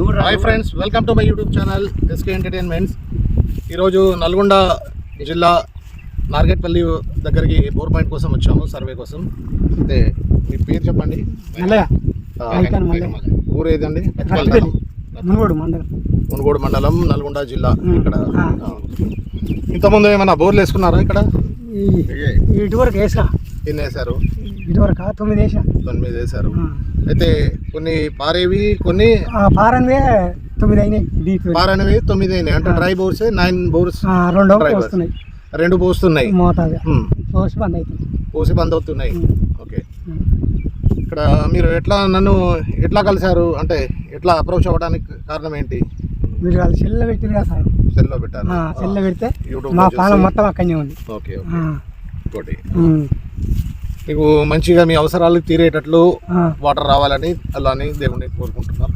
Hi friends, welcome to my YouTube channel SK entertainments. ఈరోజు నల్గొండ జిల్లా నార్గెట్పల్లి దగ్గరికి బోర్ పాయింట్ కోసం వచ్చాము, సర్వే కోసం. అయితే మీ పేరు చెప్పండి. ఊరు ఏదండి? మునుగోడు మండలం, నల్గొండ జిల్లా. ఇక్కడ ఇంతకుముందు ఏమైనా బోర్లు వేసుకున్నారా ఇక్కడ? ఇటువరకు వేసా. ఎన్ని వేశారు? ఇటువరకు 9 వేసారు. అయితే కొన్ని పారేవి, కొన్ని పారనివే 9 అయినాయి. 9 అయినాయి. అంటే డ్రై బోర్స్ 9 బోర్స్, 2 పోస్తున్నాయి. పోసి బంద్ అవుతున్నాయి. ఓకే, ఇక్కడ మీరు నన్ను ఎట్లా కలిశారు, అంటే ఎట్లా అప్రోచ్ అవ్వడానికి కారణం ఏంటి? మీరు వాళ్ళు సెల్లో పెట్టారు కదా సార్. సెల్లో పెట్టారు. సెల్లో పెడితే మా పాలన మొత్తం అక్కడనే ఉంది. Okay okay. ఇంకోటి, మీకు మంచిగా మీ అవసరాలు తీరేటట్లు వాటర్ రావాలని అలానే దేవుడిని కోరుకుంటున్నాను.